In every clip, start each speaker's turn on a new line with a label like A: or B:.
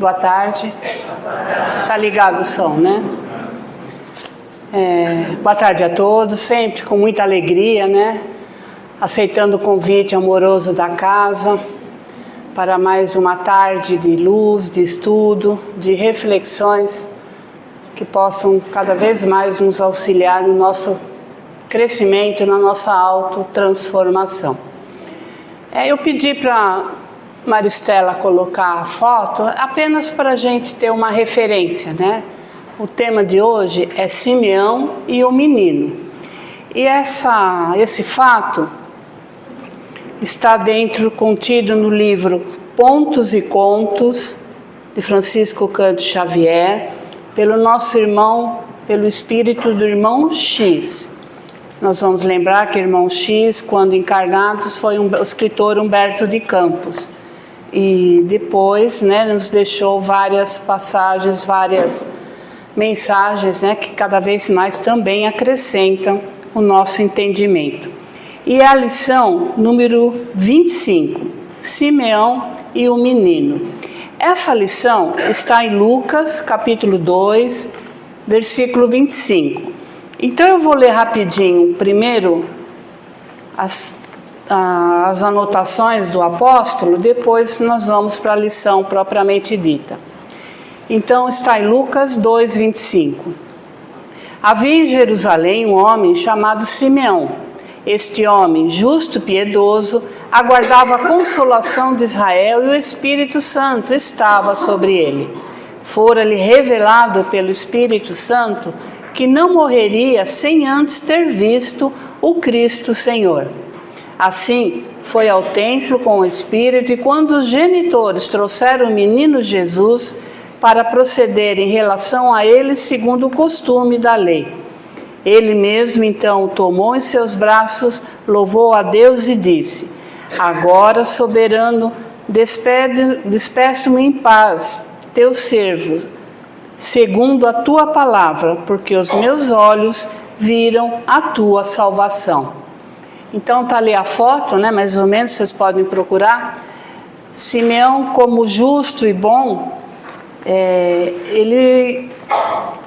A: Boa tarde. Tá ligado o som, né? Boa tarde a todos, sempre com muita alegria, né? Aceitando o convite amoroso da casa para mais uma tarde de luz, de estudo, de reflexões que possam cada vez mais nos auxiliar no nosso crescimento, na nossa autotransformação. Eu pedi para Maristela colocar a foto apenas para a gente ter uma referência, né? O tema de hoje é Simeão e o menino. E esse fato está contido no livro Pontos e Contos, de Francisco Cândido Xavier, pelo nosso irmão, pelo espírito do irmão X. Nós vamos lembrar que o irmão X, quando encarnados, foi o escritor Humberto de Campos. E depois, né, nos deixou várias passagens, várias mensagens, né, que cada vez mais também acrescentam o nosso entendimento. E a lição número 25, Simeão e o menino. Essa lição está em Lucas, capítulo 2, versículo 25. Então eu vou ler rapidinho, primeiro, as anotações do apóstolo, depois nós vamos para a lição propriamente dita. Então está em Lucas 2, 25. Havia em Jerusalém um homem chamado Simeão. Este homem, justo e piedoso, aguardava a consolação de Israel e o Espírito Santo estava sobre ele. Fora-lhe revelado pelo Espírito Santo que não morreria sem antes ter visto o Cristo Senhor. Assim, foi ao templo com o Espírito, e quando os genitores trouxeram o menino Jesus para proceder em relação a ele segundo o costume da lei, ele mesmo então o tomou em seus braços, louvou a Deus e disse: Agora, soberano, despeço-me em paz, teu servo, segundo a tua palavra, porque os meus olhos viram a tua salvação. Então está ali a foto, né, mais ou menos, vocês podem procurar. Simeão, como justo e bom, ele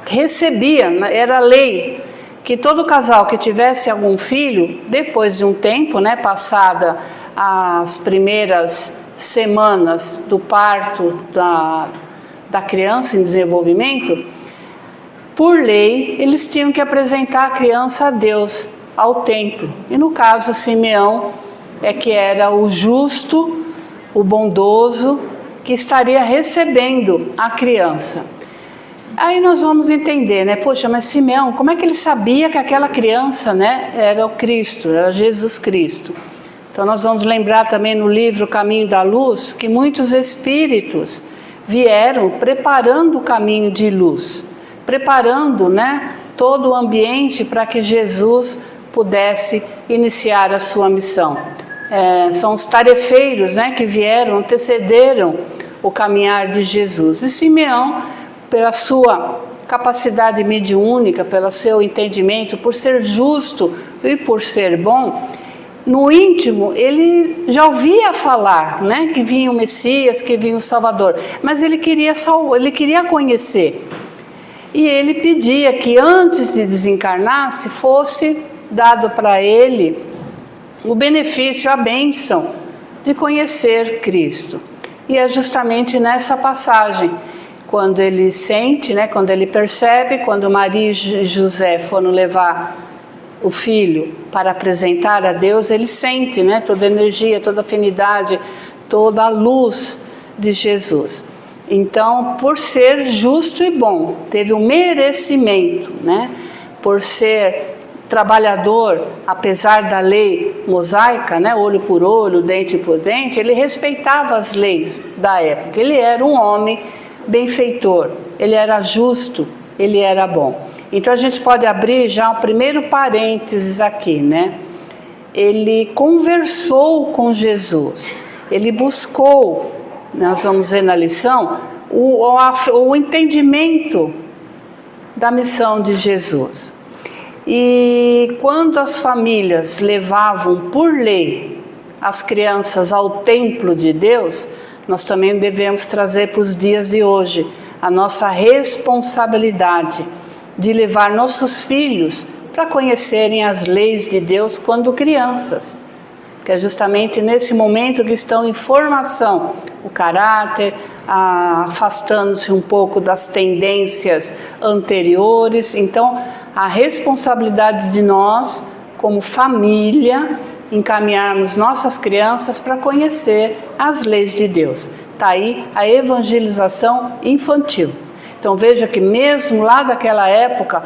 A: recebia, era lei, que todo casal que tivesse algum filho, depois de um tempo, né, passada as primeiras semanas do parto da criança em desenvolvimento, por lei, eles tinham que apresentar a criança a Deus, ao templo. E no caso, Simeão que era o justo, o bondoso, que estaria recebendo a criança. Aí nós vamos entender, né? Poxa, mas Simeão, como é que ele sabia que aquela criança, né, era o Cristo, era Jesus Cristo? Então nós vamos lembrar também no livro Caminho da Luz que muitos espíritos vieram preparando o caminho de luz, preparando, né, todo o ambiente para que Jesus pudesse iniciar a sua missão. São os tarefeiros, né, que vieram, antecederam o caminhar de Jesus. E Simeão, pela sua capacidade mediúnica, pelo seu entendimento, por ser justo e por ser bom, no íntimo ele já ouvia falar, né, que vinha o Messias, que vinha o Salvador, mas ele queria conhecer. E ele pedia que antes de desencarnar, se fosse dado para ele o benefício, a bênção de conhecer Cristo. E é justamente nessa passagem, quando ele sente, né, quando ele percebe, quando Maria e José foram levar o filho para apresentar a Deus, ele sente, né, toda a energia, toda a afinidade, toda a luz de Jesus. Então, por ser justo e bom, teve um merecimento, né, por ser trabalhador, apesar da lei mosaica, né, olho por olho, dente por dente, ele respeitava as leis da época. Ele era um homem benfeitor, ele era justo, ele era bom. Então a gente pode abrir já o primeiro parênteses aqui, né? Ele conversou com Jesus, ele buscou, nós vamos ver na lição, o entendimento da missão de Jesus. E quando as famílias levavam por lei as crianças ao templo de Deus, nós também devemos trazer para os dias de hoje a nossa responsabilidade de levar nossos filhos para conhecerem as leis de Deus quando crianças, que é justamente nesse momento que estão em formação o caráter, afastando-se um pouco das tendências anteriores. Então, a responsabilidade de nós, como família, encaminharmos nossas crianças para conhecer as leis de Deus. Está aí a evangelização infantil. Então veja que mesmo lá daquela época,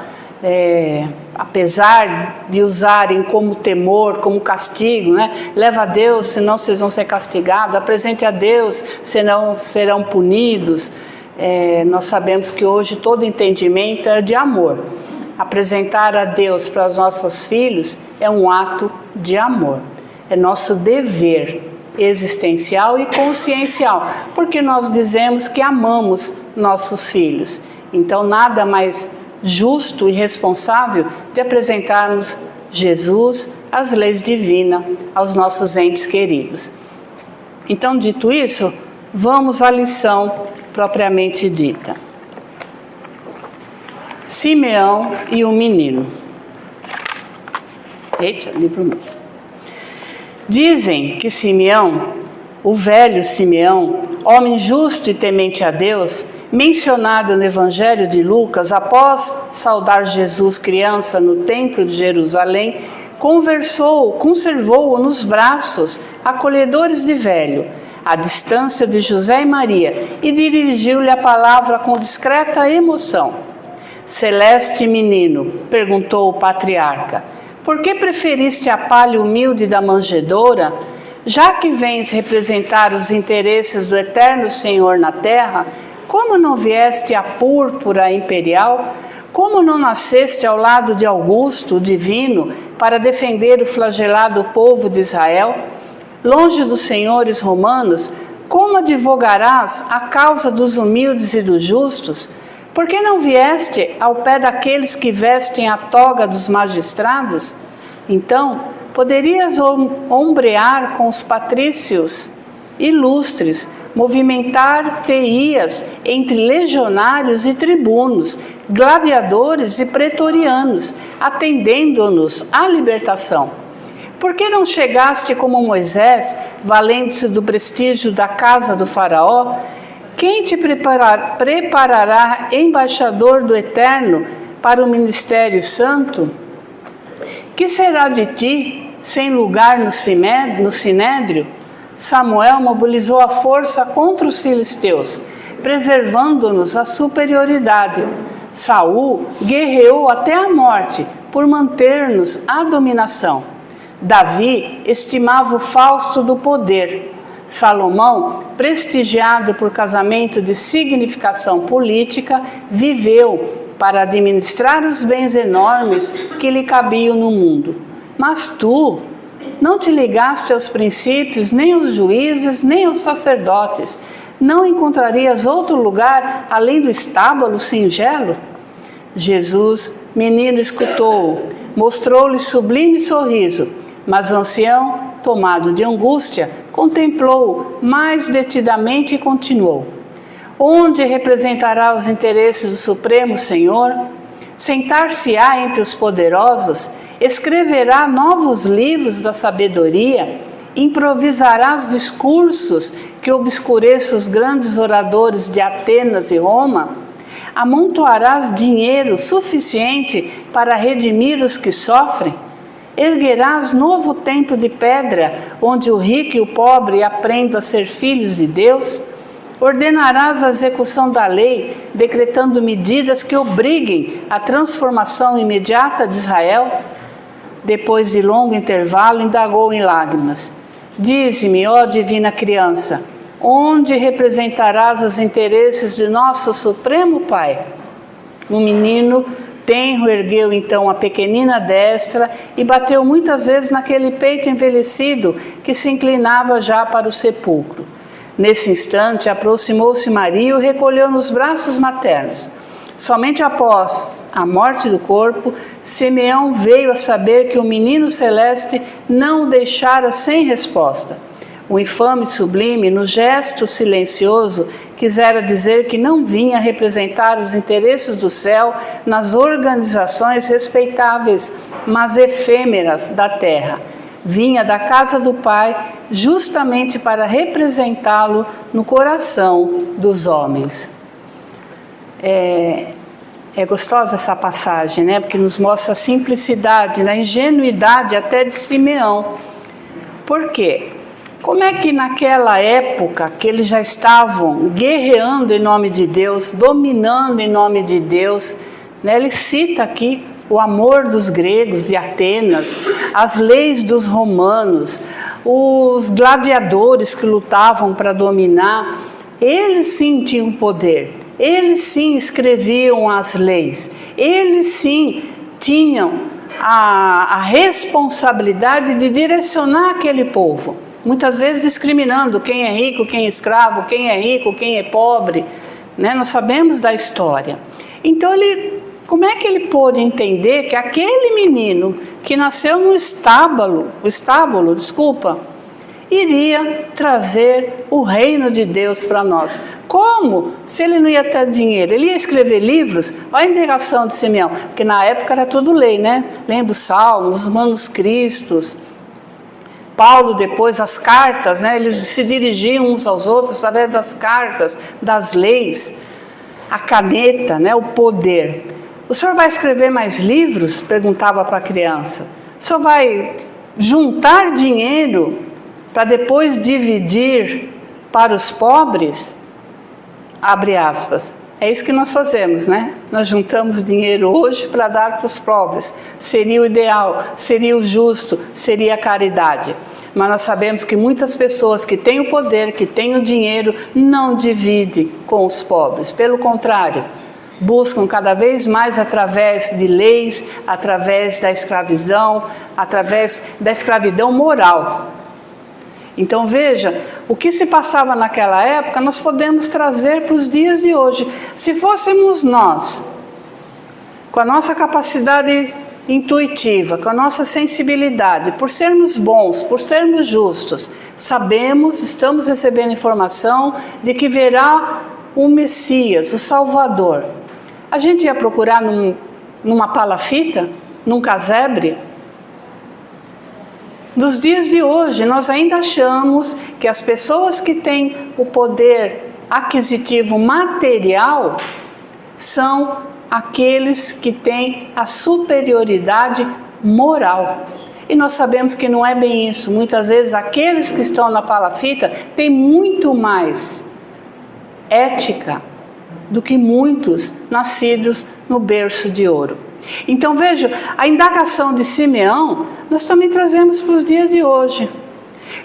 A: apesar de usarem como temor, como castigo, né? Leva a Deus, senão vocês vão ser castigados, apresente a Deus, senão serão punidos. Nós sabemos que hoje todo entendimento é de amor. Apresentar a Deus para os nossos filhos é um ato de amor. É nosso dever existencial e consciencial, porque nós dizemos que amamos nossos filhos. Então, nada mais justo e responsável de apresentarmos Jesus, as leis divinas, aos nossos entes queridos. Então, dito isso, vamos à lição propriamente dita. Simeão e o menino. Eita, livro novo. Dizem que Simeão, o velho Simeão, homem justo e temente a Deus, mencionado no Evangelho de Lucas, após saudar Jesus criança no templo de Jerusalém, conservou-o nos braços acolhedores de velho, à distância de José e Maria, e dirigiu-lhe a palavra com discreta emoção. Celeste menino, perguntou o patriarca, por que preferiste a palha humilde da manjedoura? Já que vens representar os interesses do eterno Senhor na terra, como não vieste a púrpura imperial? Como não nasceste ao lado de Augusto, o divino, para defender o flagelado povo de Israel? Longe dos senhores romanos, como advogarás a causa dos humildes e dos justos? Por que não vieste ao pé daqueles que vestem a toga dos magistrados? Então, poderias ombrear com os patrícios ilustres, movimentar-te-ias entre legionários e tribunos, gladiadores e pretorianos, atendendo-nos à libertação. Por que não chegaste como Moisés, valendo-se do prestígio da casa do faraó? Quem te preparará embaixador do Eterno para o ministério santo? Que será de ti, sem lugar no sinédrio? Samuel mobilizou a força contra os filisteus, preservando-nos a superioridade. Saul guerreou até a morte por manter-nos a dominação. Davi estimava o fausto do poder. Salomão, prestigiado por casamento de significação política, viveu para administrar os bens enormes que lhe cabiam no mundo. Mas tu não te ligaste aos princípios, nem aos juízes, nem aos sacerdotes. Não encontrarias outro lugar além do estábulo singelo? Jesus, menino, escutou-o, mostrou-lhe sublime sorriso, mas o ancião, tomado de angústia, contemplou-o mais detidamente e continuou. Onde representará os interesses do Supremo Senhor? Sentar-se-á entre os poderosos? Escreverá novos livros da sabedoria? Improvisarás discursos que obscureçam os grandes oradores de Atenas e Roma? Amontoarás dinheiro suficiente para redimir os que sofrem? Erguerás novo templo de pedra, onde o rico e o pobre aprendam a ser filhos de Deus? Ordenarás a execução da lei, decretando medidas que obriguem a transformação imediata de Israel? Depois de longo intervalo, indagou em lágrimas. Dize-me, ó divina criança, onde representarás os interesses de nosso Supremo Pai? O menino tenro ergueu então a pequenina destra e bateu muitas vezes naquele peito envelhecido que se inclinava já para o sepulcro. Nesse instante, aproximou-se Maria e o recolheu nos braços maternos. Somente após a morte do corpo, Simeão veio a saber que o menino celeste não o deixara sem resposta. o infame sublime, no gesto silencioso, quisera dizer que não vinha representar os interesses do céu nas organizações respeitáveis, mas efêmeras da terra. Vinha da casa do Pai justamente para representá-lo no coração dos homens. É gostosa essa passagem, né? Porque nos mostra a simplicidade, a ingenuidade até de Simeão. Por quê? Como é que naquela época que eles já estavam guerreando em nome de Deus, dominando em nome de Deus, né? Ele cita aqui o amor dos gregos de Atenas, as leis dos romanos, os gladiadores que lutavam para dominar. Eles sim tinham poder, eles sim escreviam as leis, eles sim tinham a responsabilidade de direcionar aquele povo. Muitas vezes discriminando quem é rico, quem é escravo, quem é rico, quem é pobre, né? Nós sabemos da história. Então como é que ele pôde entender que aquele menino que nasceu no estábulo, iria trazer o reino de Deus para nós? Como? Se ele não ia ter dinheiro, ele ia escrever livros? Olha a indagação de Simeão, porque na época era tudo lei, né? Lembra os salmos, os manuscritos. Paulo depois, as cartas, né? Eles se dirigiam uns aos outros através das cartas, das leis, a caneta, né? O poder. O senhor vai escrever mais livros? Perguntava para a criança. O senhor vai juntar dinheiro para depois dividir para os pobres? Abre aspas. É isso que nós fazemos, né? Nós juntamos dinheiro hoje para dar para os pobres. Seria o ideal, seria o justo, seria a caridade. Mas nós sabemos que muitas pessoas que têm o poder, que têm o dinheiro, não dividem com os pobres. Pelo contrário, buscam cada vez mais através de leis, através da escravidão, através da escravidão moral. Então veja, o que se passava naquela época nós podemos trazer para os dias de hoje. Se fôssemos nós, com a nossa capacidade intuitiva, com a nossa sensibilidade, por sermos bons, por sermos justos, sabemos, estamos recebendo informação de que virá o Messias, o Salvador. A gente ia procurar numa palafita, num casebre? Nos dias de hoje, nós ainda achamos que as pessoas que têm o poder aquisitivo material são aqueles que têm a superioridade moral. E nós sabemos que não é bem isso. Muitas vezes aqueles que estão na palafita têm muito mais ética do que muitos nascidos no berço de ouro. Então veja, a indagação de Simeão nós também trazemos para os dias de hoje.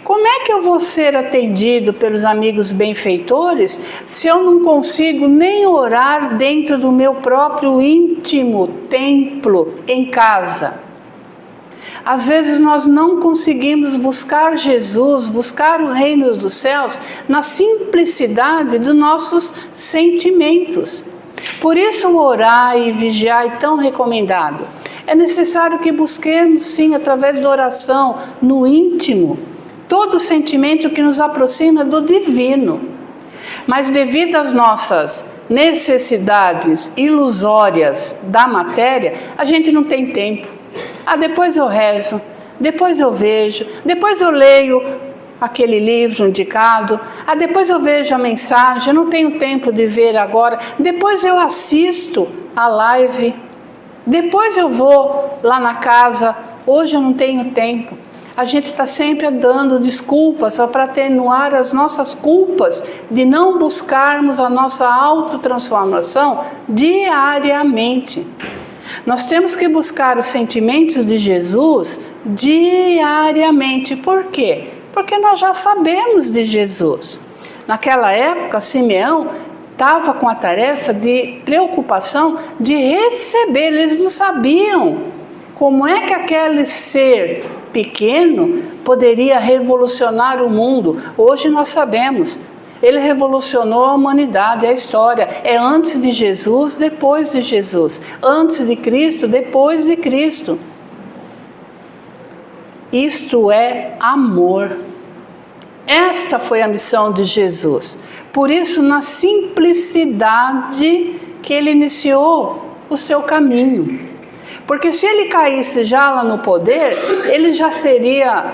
A: Como é que eu vou ser atendido pelos amigos benfeitores se eu não consigo nem orar dentro do meu próprio íntimo templo em casa? Às vezes nós não conseguimos buscar Jesus, buscar o reino dos céus na simplicidade dos nossos sentimentos. Por isso o orar e vigiar é tão recomendado. É necessário que busquemos sim, através da oração, no íntimo, todo sentimento que nos aproxima do divino. Mas devido às nossas necessidades ilusórias da matéria, a gente não tem tempo. Depois eu rezo, depois eu vejo, depois eu leio aquele livro indicado, depois eu vejo a mensagem, eu não tenho tempo de ver agora, depois eu assisto a live, depois eu vou lá na casa, hoje eu não tenho tempo. A gente está sempre dando desculpas só para atenuar as nossas culpas de não buscarmos a nossa autotransformação diariamente. Nós temos que buscar os sentimentos de Jesus diariamente. Por quê? Porque nós já sabemos de Jesus. Naquela época, Simeão estava com a tarefa de preocupação de receber. Eles não sabiam como é que aquele ser pequeno poderia revolucionar o mundo. Hoje nós sabemos. Ele revolucionou a humanidade, a história. É antes de Jesus, depois de Jesus. Antes de Cristo, depois de Cristo. Isto é amor. Esta foi a missão de Jesus. Por isso, na simplicidade que ele iniciou o seu caminho. Porque se ele caísse já lá no poder, ele já seria,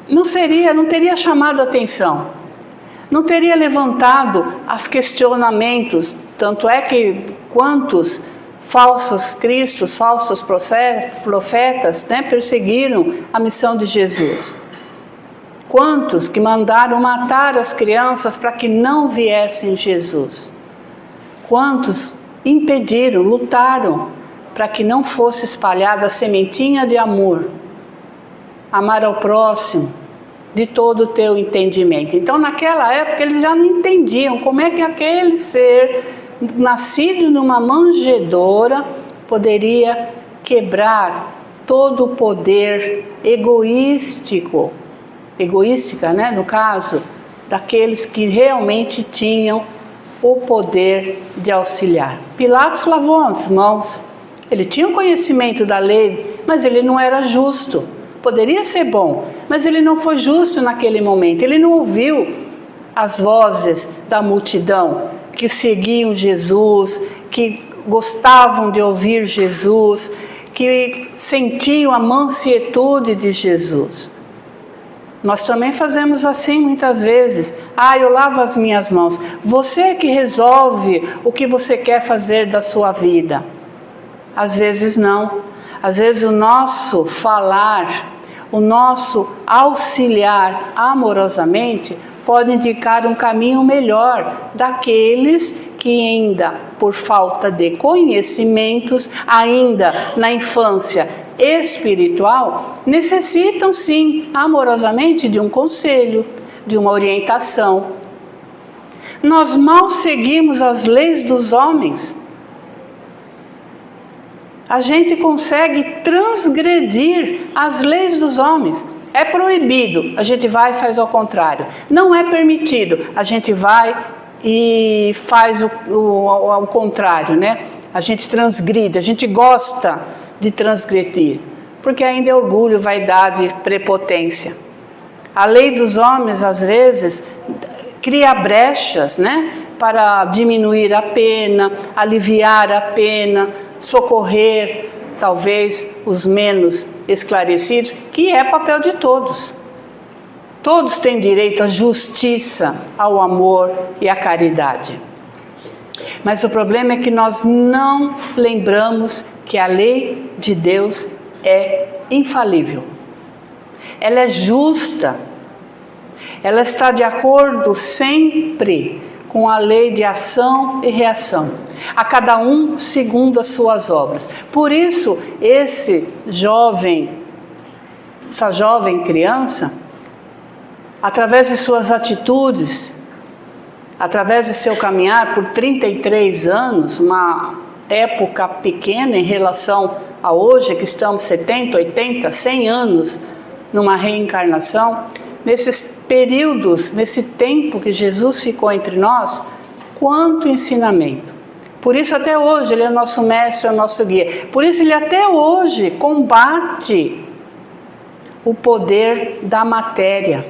A: não teria chamado a atenção, não teria levantado os questionamentos. Tanto é que quantos falsos cristos, falsos profetas, né, perseguiram a missão de Jesus. Quantos que mandaram matar as crianças para que não viessem Jesus. Quantos impediram, lutaram para que não fosse espalhada a sementinha de amor, amar ao próximo, de todo o teu entendimento. Então, naquela época, eles já não entendiam como é que aquele ser, nascido numa manjedoura, poderia quebrar todo o poder egoística, né, no caso, daqueles que realmente tinham o poder de auxiliar. Pilatos lavou as mãos, ele tinha o conhecimento da lei, mas ele não era justo. Poderia ser bom, mas ele não foi justo naquele momento. Ele não ouviu as vozes da multidão que seguiam Jesus, que gostavam de ouvir Jesus, que sentiam a mansietude de Jesus. Nós também fazemos assim muitas vezes. Eu lavo as minhas mãos. Você é que resolve o que você quer fazer da sua vida. Às vezes não. Às vezes o nosso falar, o nosso auxiliar amorosamente pode indicar um caminho melhor daqueles que ainda, por falta de conhecimentos, ainda na infância espiritual, necessitam sim, amorosamente, de um conselho, de uma orientação. Nós mal seguimos as leis dos homens. A gente consegue transgredir as leis dos homens. É proibido, a gente vai e faz ao contrário. Não é permitido, a gente vai e faz ao contrário, né? A gente transgride, a gente gosta de transgredir, porque ainda é orgulho, vaidade, prepotência. A lei dos homens, às vezes, cria brechas, né? Para diminuir a pena, aliviar a pena, socorrer, talvez, os menos esclarecidos, que é papel de todos. Todos têm direito à justiça, ao amor e à caridade. Mas o problema é que nós não lembramos que a lei de Deus é infalível. Ela é justa. Ela está de acordo sempre com a lei de ação e reação, a cada um segundo as suas obras. Por isso, essa jovem criança, através de suas atitudes, através do seu caminhar por 33 anos, uma época pequena em relação a hoje, que estamos 70, 80, 100 anos numa reencarnação, nesses períodos, nesse tempo que Jesus ficou entre nós, quanto ensinamento. Por isso até hoje ele é nosso mestre, é nosso guia. Por isso ele até hoje combate o poder da matéria.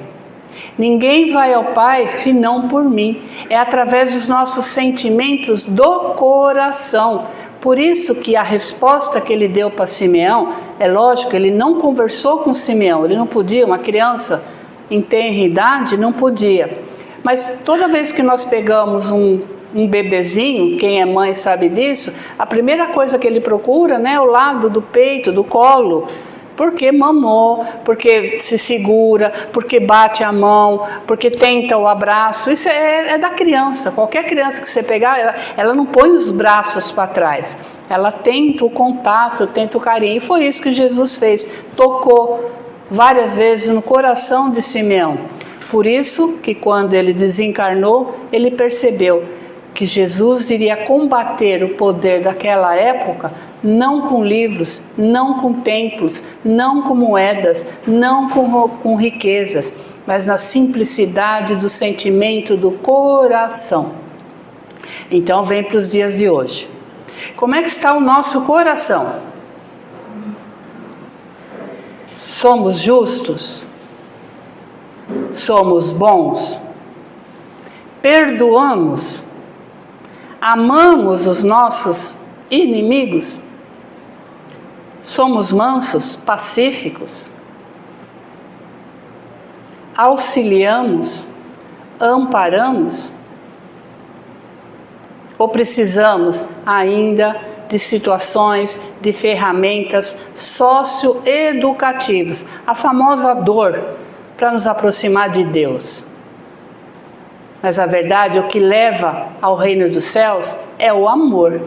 A: Ninguém vai ao Pai senão por mim. É através dos nossos sentimentos do coração. Por isso que a resposta que ele deu para Simeão, é lógico, ele não conversou com Simeão, ele não podia, uma criança em tenra idade não podia. Mas toda vez que nós pegamos um bebezinho, quem é mãe sabe disso, a primeira coisa que ele procura, né, é o lado do peito, do colo, porque mamou, porque se segura, porque bate a mão, porque tenta o abraço. Isso é da criança. Qualquer criança que você pegar, ela não põe os braços para trás. Ela tenta o contato, tenta o carinho. E foi isso que Jesus fez. Tocou várias vezes no coração de Simeão. Por isso que quando ele desencarnou, ele percebeu que Jesus iria combater o poder daquela época, não com livros, não com templos, não com moedas, não com riquezas, mas na simplicidade do sentimento do coração. Então vem para os dias de hoje. Como é que está o nosso coração? Somos justos? somos bons? Perdoamos? Amamos os nossos inimigos? Somos mansos, pacíficos? Auxiliamos? Amparamos? Ou precisamos ainda de situações, de ferramentas socioeducativas, a famosa dor, para nos aproximar de Deus? Mas a verdade, o que leva ao reino dos céus é o amor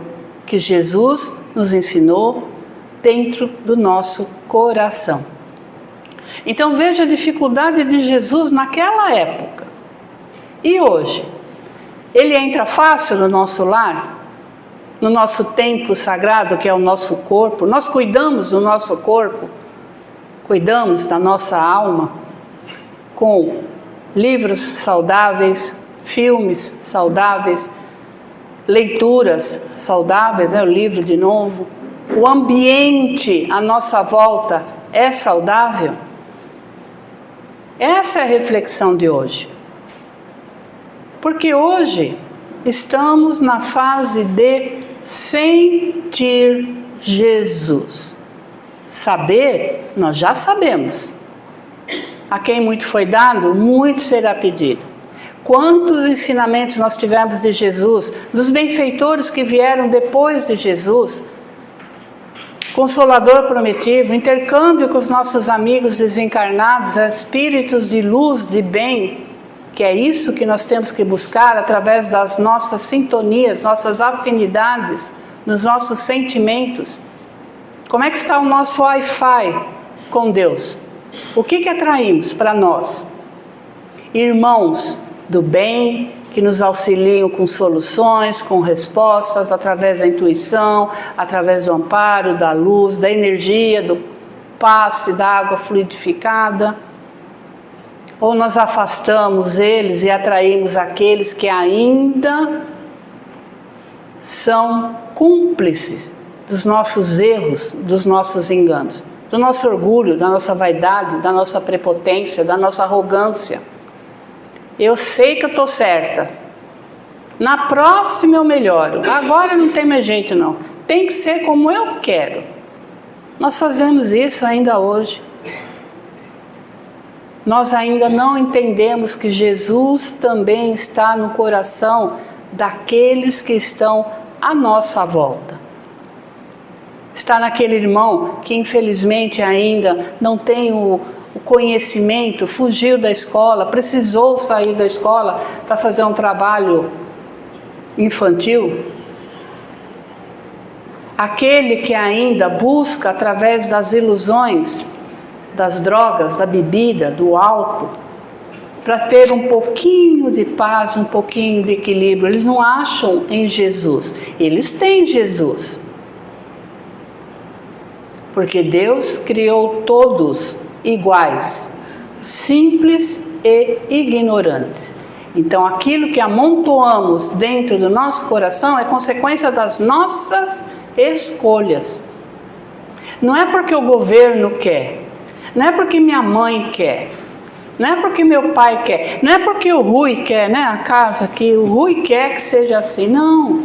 A: que Jesus nos ensinou dentro do nosso coração. Então veja a dificuldade de Jesus naquela época. E hoje? Ele entra fácil no nosso lar? No nosso templo sagrado, que é o nosso corpo? Nós cuidamos do nosso corpo? Cuidamos da nossa alma? Com livros saudáveis, filmes saudáveis, leituras saudáveis, o livro de novo. O ambiente à nossa volta é saudável? Essa é a reflexão de hoje. Porque hoje estamos na fase de sentir Jesus. Saber, nós já sabemos. A quem muito foi dado, muito será pedido. Quantos ensinamentos nós tivemos de Jesus, dos benfeitores que vieram depois de Jesus, Consolador prometido, intercâmbio com os nossos amigos desencarnados, espíritos de luz, de bem, que é isso que nós temos que buscar através das nossas sintonias, nossas afinidades, dos nossos sentimentos. Como é que está o nosso Wi-Fi com Deus? O que atraímos para nós? Irmãos do bem, que nos auxiliam com soluções, com respostas, através da intuição, através do amparo, da luz, da energia, do passe, da água fluidificada. Ou nós afastamos eles e atraímos aqueles que ainda são cúmplices dos nossos erros, dos nossos enganos, do nosso orgulho, da nossa vaidade, da nossa prepotência, da nossa arrogância. Eu sei que eu estou certa. Na próxima eu melhoro. Agora não tem mais jeito não. Tem que ser como eu quero. Nós fazemos isso ainda hoje. Nós ainda não entendemos que Jesus também está no coração daqueles que estão à nossa volta. Está naquele irmão que infelizmente ainda não tem o conhecimento, fugiu da escola, precisou sair da escola para fazer um trabalho infantil. Aquele que ainda busca através das ilusões, das drogas, da bebida, do álcool, para ter um pouquinho de paz, um pouquinho de equilíbrio. Eles não acham em Jesus, eles têm Jesus. Porque Deus criou todos iguais, simples e ignorantes. Então aquilo que amontoamos dentro do nosso coração é consequência das nossas escolhas. Não é porque o governo quer, não é porque minha mãe quer, não é porque meu pai quer, não é porque o Rui quer, né? A casa aqui, o Rui quer que seja assim. Não,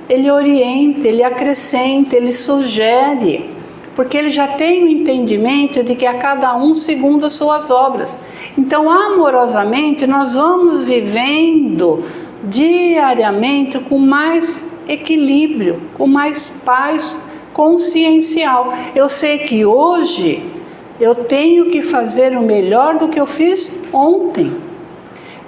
A: ele orienta, ele acrescenta, ele sugere. Porque ele já tem o entendimento de que a cada um segundo as suas obras. Então, amorosamente, nós vamos vivendo diariamente com mais equilíbrio, com mais paz consciencial. Eu sei que hoje eu tenho que fazer o melhor do que eu fiz ontem.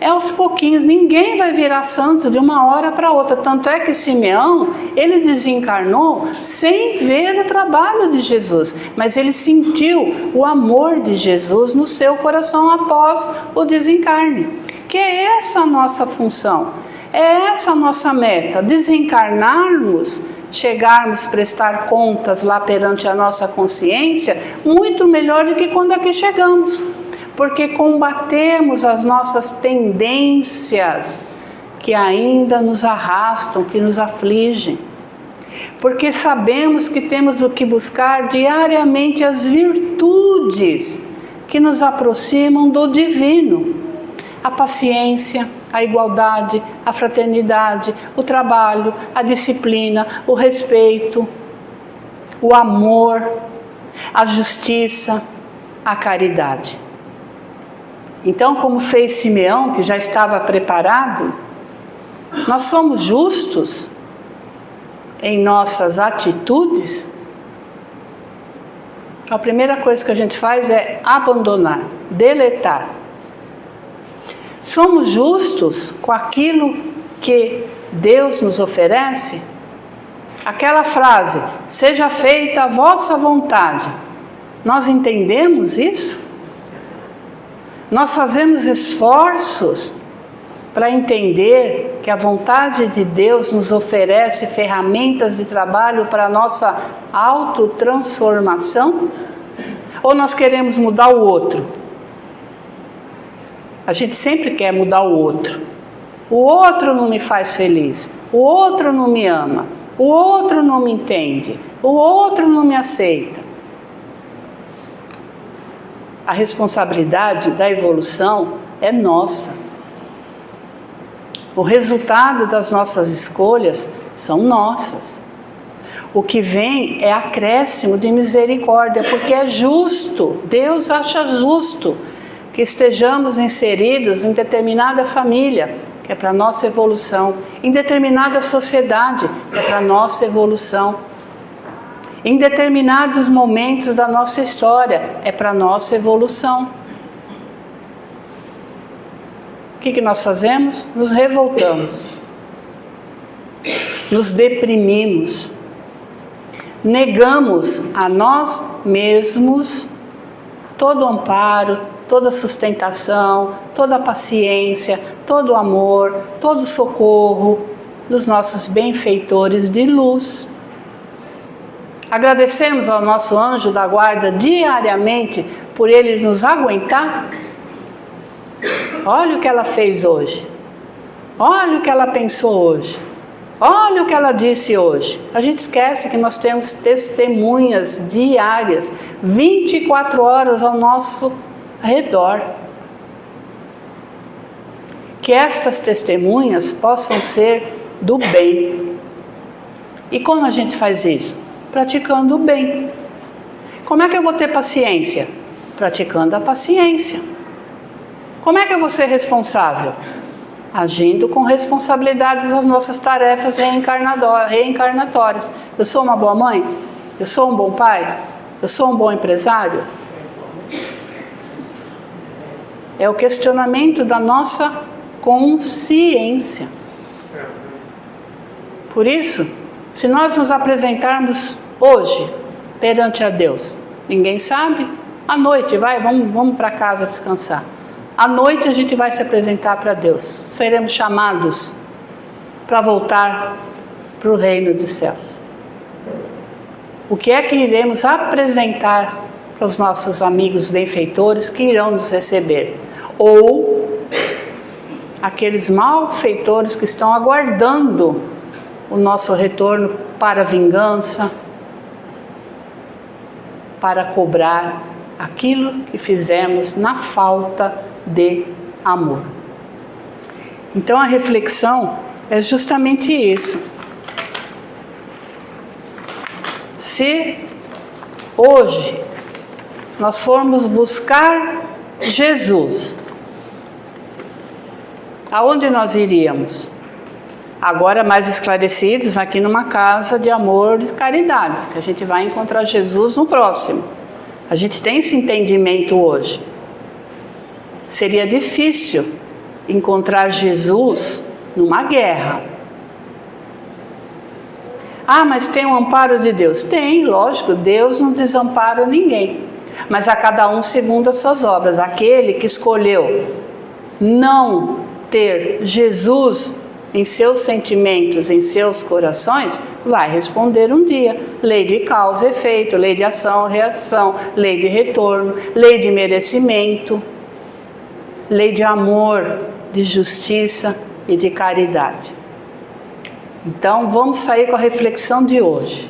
A: É aos pouquinhos, ninguém vai virar santo de uma hora para outra. Tanto é que Simeão, ele desencarnou sem ver o trabalho de Jesus, mas ele sentiu o amor de Jesus no seu coração após o desencarne. Que é essa a nossa função, é essa a nossa meta, desencarnarmos, chegarmos, prestar contas lá perante a nossa consciência, muito melhor do que quando aqui chegamos. Porque combatemos as nossas tendências que ainda nos arrastam, que nos afligem. Porque sabemos que temos o que buscar diariamente as virtudes que nos aproximam do divino. a paciência, a igualdade, a fraternidade, o trabalho, a disciplina, o respeito, o amor, a justiça, a caridade. Então, como fez Simeão, que já estava preparado, nós somos justos em nossas atitudes. A primeira coisa que a gente faz é abandonar, deletar. Somos justos com aquilo que Deus nos oferece? Aquela frase, seja feita a vossa vontade, nós entendemos isso? Nós fazemos esforços para entender que a vontade de Deus nos oferece ferramentas de trabalho para a nossa autotransformação? Ou nós queremos mudar o outro? A gente sempre quer mudar o outro. O outro não me faz feliz, o outro não me ama, o outro não me entende, o outro não me aceita. A responsabilidade da evolução é nossa. O resultado das nossas escolhas são nossas. O que vem é acréscimo de misericórdia, porque é justo, Deus acha justo que estejamos inseridos em determinada família, que é para a nossa evolução, em determinada sociedade, que é para a nossa evolução, em determinados momentos da nossa história, é para a nossa evolução. O que nós fazemos? Nos revoltamos, nos deprimimos, negamos a nós mesmos todo o amparo, toda a sustentação, toda a paciência, todo o amor, todo o socorro dos nossos benfeitores de luz. Agradecemos ao nosso anjo da guarda diariamente por ele nos aguentar. Olha o que ela fez hoje. Olha o que ela pensou hoje. Olha o que ela disse hoje. A gente esquece que nós temos testemunhas diárias, 24 horas ao nosso redor. Que estas testemunhas possam ser do bem. E como a gente faz isso? Praticando o bem. Como é que eu vou ter paciência? Praticando a paciência. Como é que eu vou ser responsável? Agindo com responsabilidades as nossas tarefas reencarnatórias. Eu sou uma boa mãe? Eu sou um bom pai? Eu sou um bom empresário? É o questionamento da nossa consciência. Por isso, se nós nos apresentarmos hoje perante a Deus, ninguém sabe, à noite, vamos para casa descansar. À noite a gente vai se apresentar para Deus, seremos chamados para voltar para o reino dos céus. O que é que iremos apresentar para os nossos amigos benfeitores que irão nos receber? Ou aqueles malfeitores que estão aguardando o nosso retorno para a vingança, para cobrar aquilo que fizemos na falta de amor. Então a reflexão é justamente isso. Se hoje nós formos buscar Jesus, aonde nós iríamos? Agora mais esclarecidos aqui numa casa de amor e caridade, que a gente vai encontrar Jesus no próximo. A gente tem esse entendimento hoje. Seria difícil encontrar Jesus numa guerra. Ah, mas tem um amparo de Deus. Tem, lógico, Deus não desampara ninguém. Mas a cada um segundo as suas obras. Aquele que escolheu não ter Jesus em seus sentimentos, em seus corações, vai responder um dia. Lei de causa e efeito, lei de ação e reação, lei de retorno, lei de merecimento, lei de amor, de justiça e de caridade. Então vamos sair com a reflexão de hoje.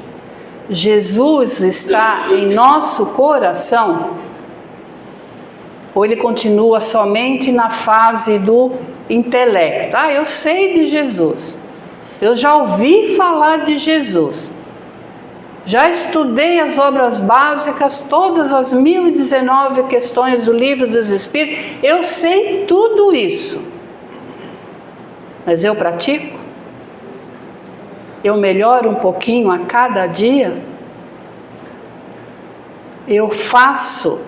A: Jesus está em nosso coração. Ou ele continua somente na fase do intelecto? Ah, eu sei de Jesus, eu já ouvi falar de Jesus, já estudei as obras básicas, todas as 1019 questões do Livro dos Espíritos, eu sei tudo isso, mas eu pratico? Eu melhoro um pouquinho a cada dia? Eu faço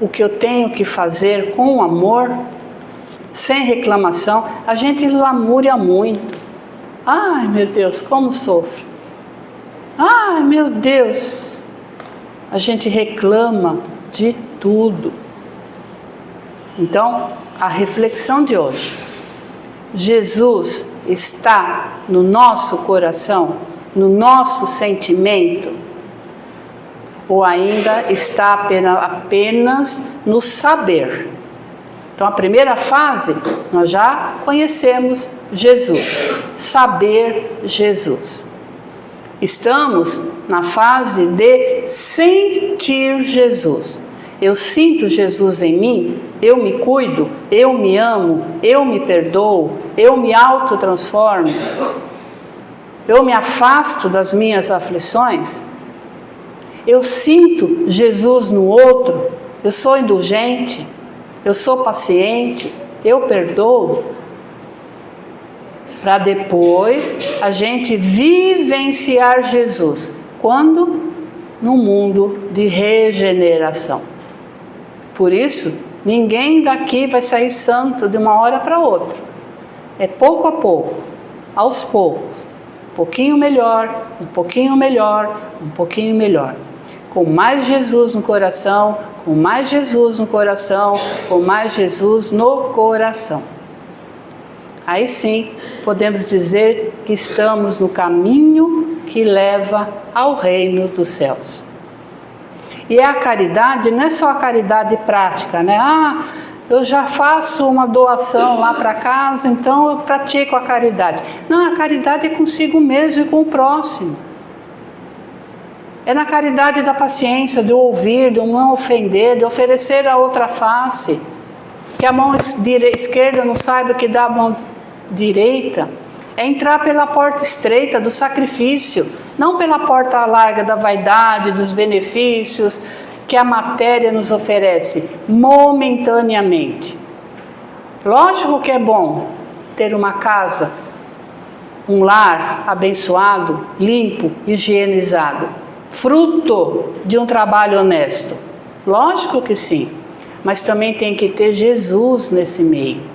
A: o que eu tenho que fazer com amor, sem reclamação? A gente lamúria muito. Ai, meu Deus, como sofro. Ai, meu Deus. A gente reclama de tudo. Então, a reflexão de hoje. Jesus está no nosso coração, no nosso sentimento, ou ainda está apenas no saber? Então, a primeira fase, nós já conhecemos Jesus, saber Jesus. Estamos na fase de sentir Jesus. Eu sinto Jesus em mim, eu me cuido, eu me amo, eu me perdoo, eu me autotransformo, eu me afasto das minhas aflições. Eu sinto Jesus no outro, eu sou indulgente, eu sou paciente, eu perdoo, para depois a gente vivenciar Jesus. Quando? No mundo de regeneração. Por isso, ninguém daqui vai sair santo de uma hora para outra. É pouco a pouco, aos poucos, um pouquinho melhor, um pouquinho melhor, um pouquinho melhor. Com mais Jesus no coração, com mais Jesus no coração, com mais Jesus no coração. Aí sim, podemos dizer que estamos no caminho que leva ao reino dos céus. E a caridade não é só a caridade prática, né? Ah, eu já faço uma doação lá para casa, então eu pratico a caridade. Não, a caridade é consigo mesmo e com o próximo. É na caridade da paciência, de ouvir, de não ofender, de oferecer a outra face. Que a mão esquerda não saiba o que dá a mão direita. É entrar pela porta estreita do sacrifício, não pela porta larga da vaidade, dos benefícios que a matéria nos oferece momentaneamente. Lógico que é bom ter uma casa, um lar abençoado, limpo, higienizado, fruto de um trabalho honesto. Lógico que sim, mas também tem que ter Jesus nesse meio.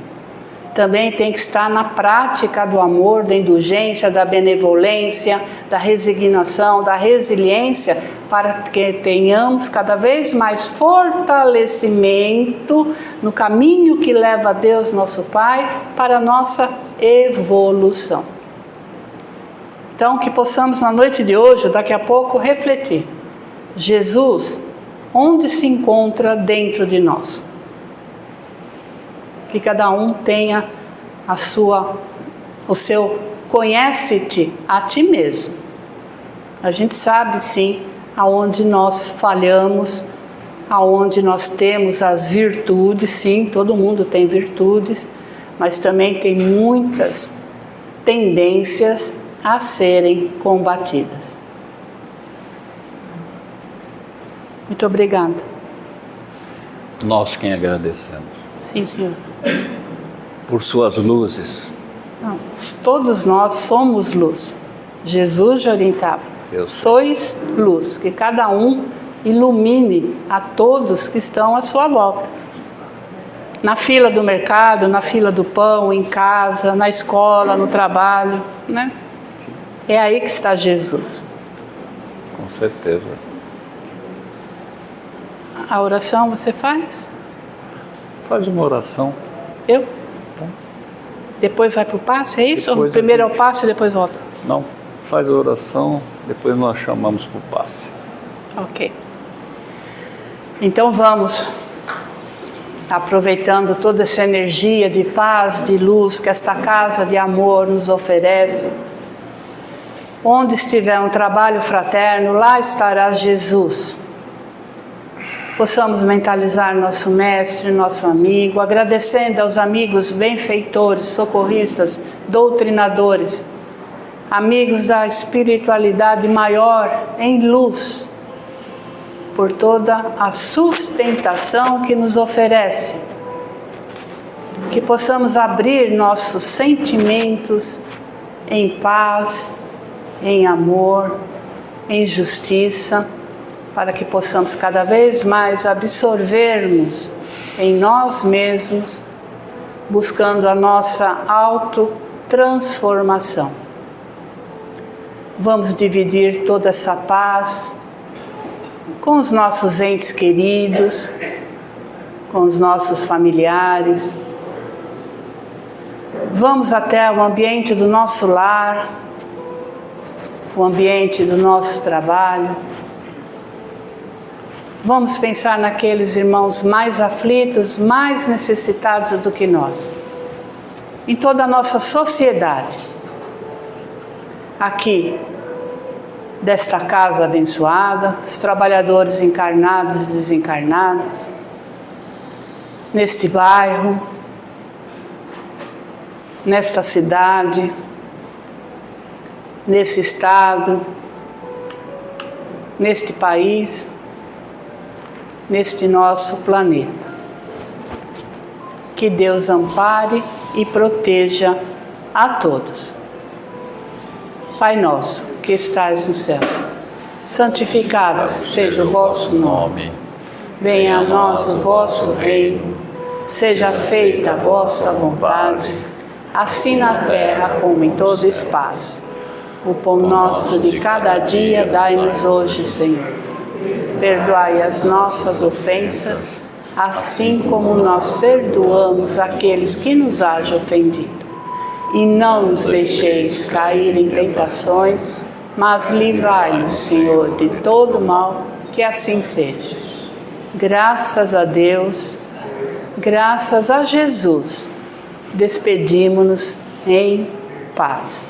A: Também tem que estar na prática do amor, da indulgência, da benevolência, da resignação, da resiliência, para que tenhamos cada vez mais fortalecimento no caminho que leva a Deus, nosso Pai, para a nossa evolução. Então, que possamos na noite de hoje, daqui a pouco, refletir. Jesus, onde se encontra dentro de nós? Que cada um tenha o seu conhece-te a ti mesmo. A gente sabe sim aonde nós falhamos, aonde nós temos as virtudes, sim, todo mundo tem virtudes, mas também tem muitas tendências a serem combatidas. Muito obrigada.
B: Nós quem agradecemos.
A: Sim, senhor.
B: Por suas luzes.
A: Não, todos nós somos luz. Jesus já orientava. Sois luz, que cada um ilumine a todos que estão à sua volta. Na fila do mercado, na fila do pão, em casa, na escola, no trabalho, né? É aí que está Jesus.
B: Com certeza.
A: A oração você faz?
B: Faz uma oração.
A: Eu? Depois vai para o passe, é isso?
B: Depois
A: primeiro é o passe e depois volta?
B: Não, faz a oração, depois nós chamamos para o passe.
A: Ok. Então vamos, aproveitando toda essa energia de paz, de luz que esta casa de amor nos oferece. Onde estiver um trabalho fraterno, lá estará Jesus. possamos mentalizar nosso mestre, nosso amigo, agradecendo aos amigos benfeitores, socorristas, doutrinadores, amigos da espiritualidade maior em luz, por toda a sustentação que nos oferece, que possamos abrir nossos sentimentos em paz, em amor, em justiça, para que possamos cada vez mais absorvermos em nós mesmos, buscando a nossa autotransformação. Vamos dividir toda essa paz com os nossos entes queridos, com os nossos familiares. Vamos até o ambiente do nosso lar, o ambiente do nosso trabalho. Vamos pensar naqueles irmãos mais aflitos, mais necessitados do que nós, em toda a nossa sociedade, aqui, desta casa abençoada, os trabalhadores encarnados e desencarnados, neste bairro, nesta cidade, nesse estado, neste país, neste nosso planeta. Que Deus ampare e proteja a todos. Pai nosso, que estais no céu, santificado seja o vosso nome. Venha a nós o vosso reino. Seja feita a vossa vontade, assim na terra como em todo espaço. O pão nosso de cada dia dai-nos hoje, Senhor. Perdoai as nossas ofensas, assim como nós perdoamos aqueles que nos hajam ofendido. E não nos deixeis cair em tentações, mas livrai-nos, Senhor, de todo mal, que assim seja. Graças a Deus, graças a Jesus, despedimo-nos em paz.